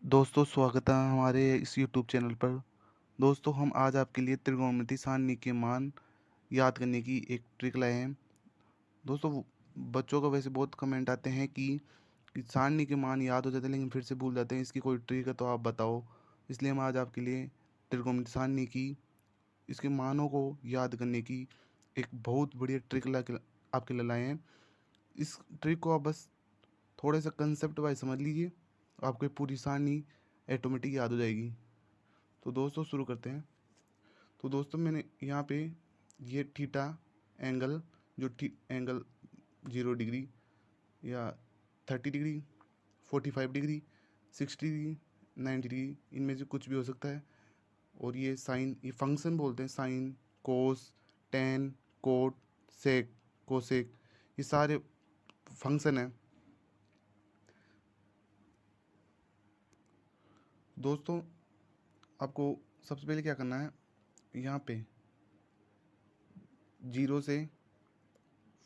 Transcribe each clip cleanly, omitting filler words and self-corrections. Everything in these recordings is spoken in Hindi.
दोस्तों स्वागत है हमारे इस यूट्यूब चैनल पर। दोस्तों हम आज आपके लिए त्रिकोणमिति सारणी के मान याद करने की एक ट्रिक लाए हैं। दोस्तों बच्चों का वैसे बहुत कमेंट आते हैं कि सारणी के मान याद हो जाते हैं लेकिन फिर से भूल जाते हैं, इसकी कोई ट्रिक है तो आप बताओ। इसलिए हम आज आपके लिए त्रिकोणमिति सारणी की इसके मानों को याद करने की एक बहुत बढ़िया ट्रिक ला के आपके लिए लाए हैं। इस ट्रिक को आप बस थोड़े से कंसेप्ट वाइज समझ लीजिए, आपको ये पूरी सारणी ऑटोमेटिक याद हो जाएगी। तो दोस्तों शुरू करते हैं। तो दोस्तों मैंने यहाँ पे ये थीटा एंगल, जो एंगल 0 डिग्री या 30 डिग्री, 45 डिग्री, 60 डिग्री, 90 डिग्री, इनमें से कुछ भी हो सकता है। और ये साइन, ये फंक्शन बोलते हैं, साइन, कोस, टेन, कोट, सेक, कोसेक, ये सारे फंक्शन हैं। दोस्तों आपको सबसे पहले क्या करना है, यहाँ पे 0 से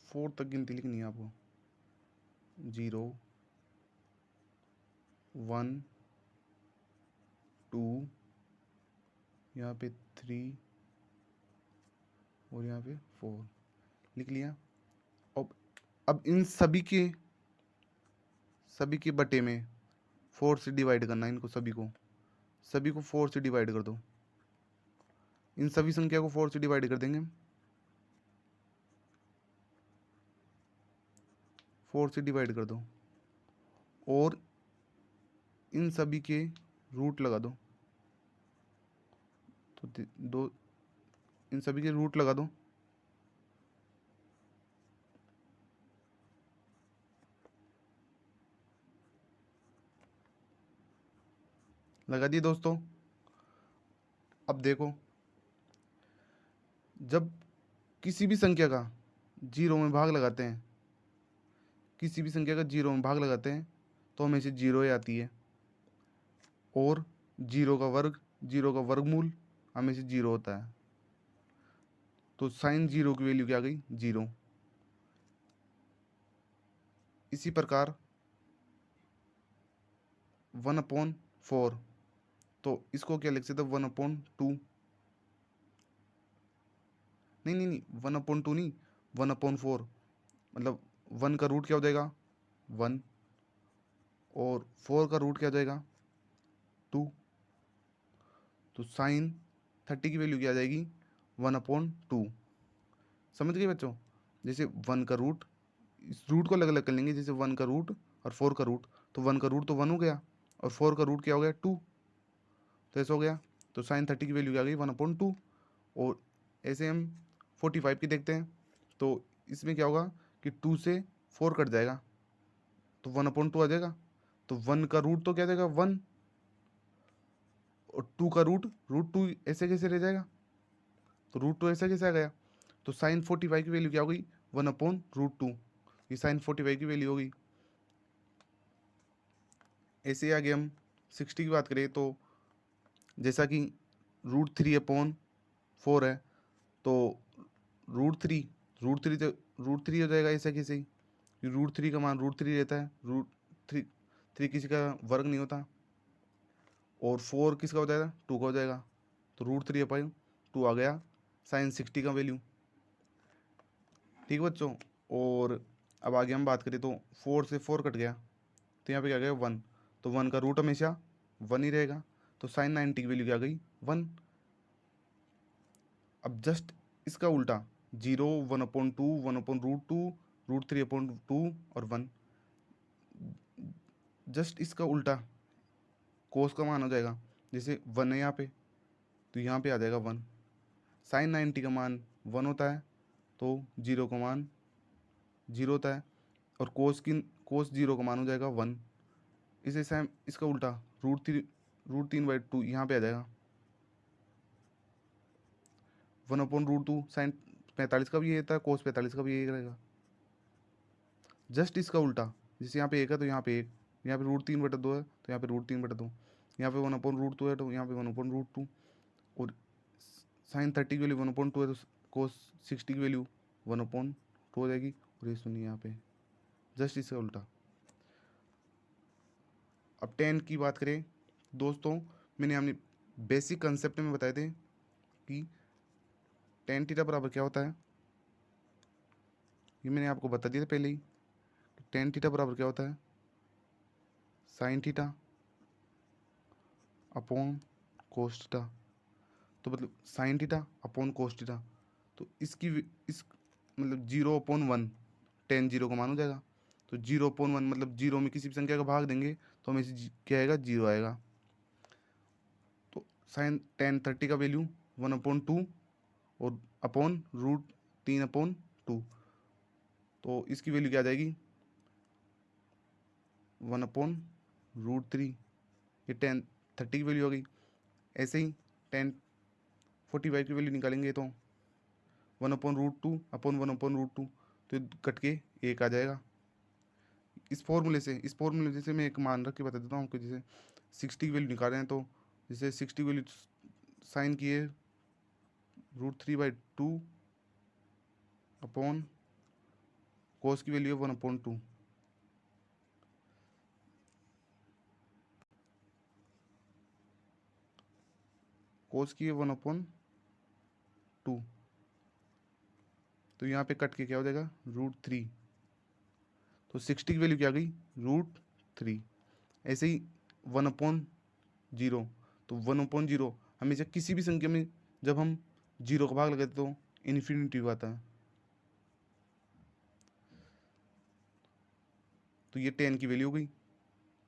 4 तक गिनती लिखनी है आपको। 0, 1, 2, यहाँ पे 3 और यहाँ पे 4 लिख लिया। अब इन सभी के बटे में 4 से डिवाइड करना है इनको, सभी को 4 से डिवाइड कर दो। इन सभी संख्या को 4 से डिवाइड कर देंगे, 4 से डिवाइड कर दो और इन सभी के रूट लगा दो। तो दो, इन सभी के रूट लगा दो। लगा दिए दोस्तों। अब देखो, जब किसी भी संख्या का जीरो में भाग लगाते हैं, किसी भी संख्या का जीरो में भाग लगाते हैं तो हमेशा जीरो ही आती है। और जीरो का वर्गमूल हमेशा जीरो होता है। तो साइन जीरो की वैल्यू क्या आ गई, जीरो। इसी प्रकार 1/4, तो इसको क्या लिख सकते, 1/2। नहीं, 1/2 नहीं, 1/4। मतलब 1 का रूट क्या हो जाएगा, 1, और 4 का रूट क्या हो जाएगा, 2। तो साइन 30 की वैल्यू क्या आ जाएगी, 1/2। समझ गए बच्चों। जैसे 1 का रूट, इस रूट को अलग अलग कर लेंगे। जैसे 1 का रूट और 4 का रूट, तो 1 का रूट तो 1 हो गया और 4 का रूट क्या हो गया, 2। तो ऐसा हो गया। तो साइन 30 की वैल्यू क्या आ गई, 1/2। और ऐसे हम 45 की देखते हैं। तो इसमें क्या होगा कि 2 से 4 कट जाएगा तो 1/2 आ जाएगा। तो 1 का रूट तो क्या जाएगा, 1, और 2 का रूट 2 ऐसे कैसे रह जाएगा, तो रूट 2 ऐसा कैसे आ गया। तो साइन 45 की वैल्यू क्या हो गई, 1/√2। ये साइन 45 की वैल्यू हो गई। ऐसे ही आगे हम 60 की बात करें तो जैसा कि √3/4 है, तो √3 √3 हो जाएगा ऐसा कैसे ही। √3 का मान √3 रहता है, √3 किसी का वर्ग नहीं होता। और 4 किसका हो जाएगा, 2 का हो जाएगा। तो √3/2 आ गया साइन 60 का वैल्यू। ठीक है बच्चों। और अब आगे हम बात करें तो 4 से 4 कट गया तो यहाँ पे क्या गया, 1। तो 1 का रूट हमेशा 1 ही रहेगा। तो साइन 90 की वैल्यू क्या गई, 1। अब जस्ट इसका उल्टा, 0, 1/2, 1/√2, √3/2 और 1। जस्ट इसका उल्टा कोस का मान हो जाएगा। जैसे 1 है यहाँ पे, तो यहाँ पे आ जाएगा 1। साइन 90 का मान 1 होता है, तो 0 का मान 0 होता है। और कोस 0 का मान हो जाएगा 1। इसे सेम इसका उल्टा, √3/2 यहाँ पे आ जाएगा। 1/√2 साइन 45 का भी ये रहता है, कोस 45 का भी यही रहेगा। जस्ट इसका उल्टा, जैसे यहाँ पे 1 है तो यहाँ पे 1, यहाँ पे √3/2 है तो यहाँ पे √3/2, यहाँ पे 1/√2 है तो यहाँ पे 1/√2। और साइन 30 की वैल्यू 1/2 है तो कोस 60 की वैल्यू 1/2 हो जाएगी। और ये सुनिए यहाँ पे जस्ट इसका उल्टा। अब 10 की बात करें दोस्तों मैंने हमने बेसिक कंसेप्ट में बताए थे कि टेन थीटा बराबर क्या होता है, ये मैंने आपको बता दिया था पहले ही। टेन थीटा बराबर क्या होता है, sine theta upon cos theta. तो मतलब sine theta upon cos theta, तो इस मतलब 0/1, टेन जीरो का मान हो जाएगा। तो 0/1 मतलब जीरो में किसी भी संख्या का भाग देंगे तो हमें क्या आएगा, जीरो आएगा। तो साइन टेन 30 का वैल्यू 1/2 और अपॉन रूट 3/2, तो इसकी वैल्यू क्या आ जाएगी, 1/√3। ये टेन 30 की वैल्यू हो गई। ऐसे ही टेन 45 की वैल्यू निकालेंगे तो 1/√2 अपॉन 1/√2, तो ये कट के एक आ जाएगा। इस फॉर्मूले से मैं एक मान रख के बता देता हूँ कि जैसे 60 की वैल्यू निकाल रहे हैं, तो जैसे 60 वैल्यू साइन की है √3/2 अपॉन कोस की वैल्यू है 1/2। कोस की है 1/2, तो यहाँ पे कट के क्या हो जाएगा, √3। तो 60 की वैल्यू क्या आ गई, √3। ऐसे ही 1/0, तो 1/0 हमेशा किसी भी संख्या में जब हम जीरो का भाग लगाते तो इन्फिनिटी आता है। तो ये 10 की वैल्यू हो गई।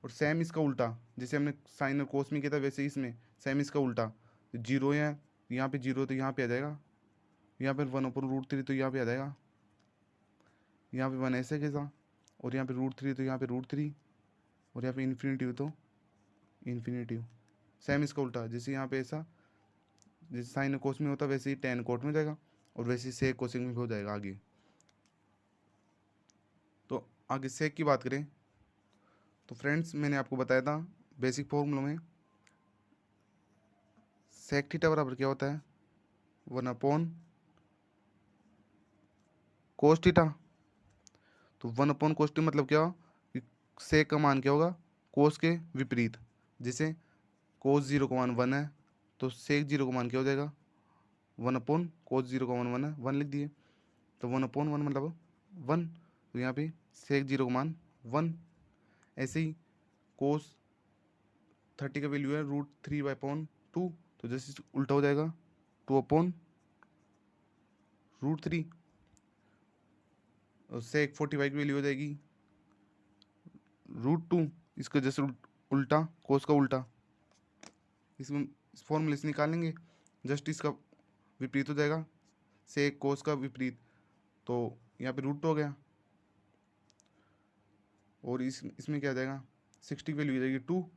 और सेम इसका उल्टा, जैसे हमने साइन और कोस में किया था वैसे ही इसमें सेम इसका उल्टा, जीरो है यहाँ पे, जीरो तो यहाँ पे आ जाएगा, यहाँ पे 1/√3 तो यहाँ पे आ जाएगा, यहाँ पे 1 ऐसे कैसा, और यहाँ पे √3 तो यहाँ पे √3, और यहाँ पे इन्फिनिटी तो इन्फिनिटी। सेम इसका उल्टा, जैसे यहाँ पे ऐसा, जैसे साइन कोस में होता वैसे ही टेन कोट में जाएगा, और वैसे ही सेक कोसिक में भी हो जाएगा आगे। तो आगे सेक की बात करें तो फ्रेंड्स मैंने आपको बताया था बेसिक फॉर्मूलों में सेक थीटा बराबर क्या होता है, 1/कोस थीटा। तो 1/कोस थीटा मतलब क्या, कि सेक का मान क्या होगा, कोस के विपरीत। जैसे कोस जीरो का मान 1 है, तो सेक जीरो का मान क्या हो जाएगा, 1/कोस जीरो का मान 1 है, 1 लिख दिए। तो 1/1 मतलब 1, तो यहाँ पे सेक जीरो का मान 1। ऐसे ही कोस 30 का वैल्यू है √3/2, तो जैसे उल्टा हो जाएगा 2/√3। और सेक 45 की वैल्यू हो जाएगी √2, इसका जैसे उल्टा, कोस का उल्टा। इसमें इस फॉर्मूले से निकालेंगे, जस्ट इसका विपरीत हो जाएगा, सेक कोस का विपरीत, तो यहाँ पे √2 हो गया। और इसमें क्या आ जाएगा, 60 की वैल्यू हो जाएगी 2,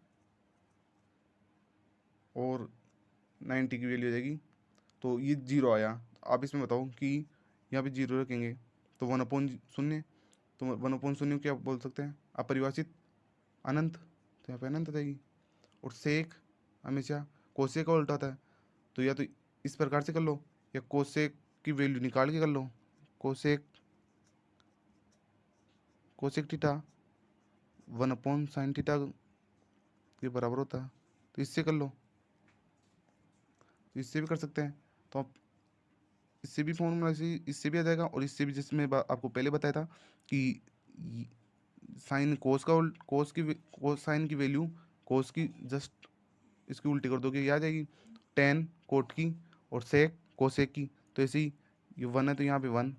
और 90 की वैल्यू हो जाएगी, तो ये जीरो आया। आप इसमें बताओ कि यहाँ पे जीरो रखेंगे तो 1/0, तो 1/0 क्या बोल सकते हैं, अपरिभाषित, अनंत, तो यहाँ पे अनंत आ जाएगी। और सेक हमेशा कोसेक का उल्टा होता है, तो या तो इस प्रकार से कर लो, या कोसेक की वैल्यू निकाल के कर लो, cosec cosec theta 1/sin theta के बराबर होता है, तो इससे कर लो, तो इससे भी कर सकते हैं। तो आप इससे भी फॉर्मूला से इससे भी आ जाएगा, और इससे भी, जैसे मैं आपको पहले बताया था कि साइन कोस का कोस की कोस साइन की वैल्यू कोस की जस्ट इसकी उल्टी कर दोगे, ये आ जाएगी टेन कोट की, और सेक कोसेक की। तो ऐसे ही ये 1 है तो यहाँ पे 1,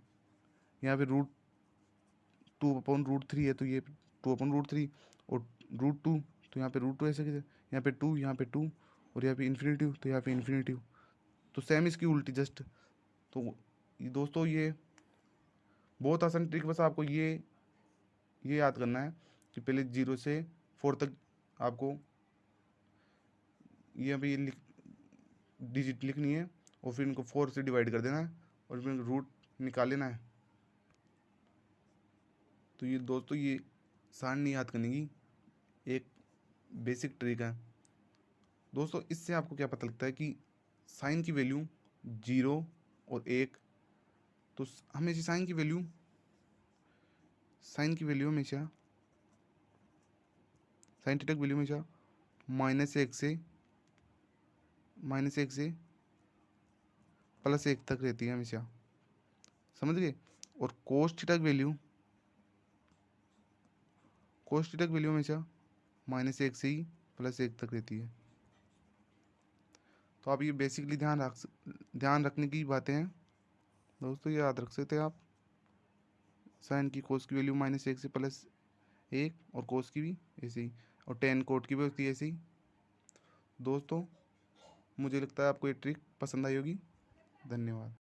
यहाँ पे √2/√3 है, तो ये 2/√3, और √2, तो यहाँ पे √2 ऐसे कैसे, यहाँ पे 2, यहाँ पे 2, और यहाँ पे इन्फिनिटी, तो यहाँ पे इन्फिनिटी। तो सेम इसकी उल्टी जस्ट। तो दोस्तों ये बहुत आसान ट्रिक, बस आपको ये याद करना है कि पहले 0 से 4 तक आपको ये अभी डिजिट लिखनी है, और फिर इनको 4 से डिवाइड कर देना है, और फिर रूट निकाल लेना है। तो ये दोस्तों ये सारणी याद करने की एक बेसिक ट्रिक है। दोस्तों इससे आपको क्या पता लगता है कि साइन की वैल्यू 0 और 1, तो हमेशा साइन की वैल्यू हमेशा साइन थीटा की वैल्यू हमेशा -1 से +1 तक रहती है हमेशा, समझ गए। और cos थीटा की वैल्यू हमेशा -1 से ही +1 तक रहती है। तो आप ये बेसिकली ध्यान रखने की बातें हैं दोस्तों, ये याद रख सकते हैं आप। साइन की कोस की वैल्यू -1 से +1 और कोस की भी ऐसे ही, और टेन कोट की भी होती है ऐसे ही। दोस्तों मुझे लगता है आपको ये ट्रिक पसंद आई होगी। धन्यवाद।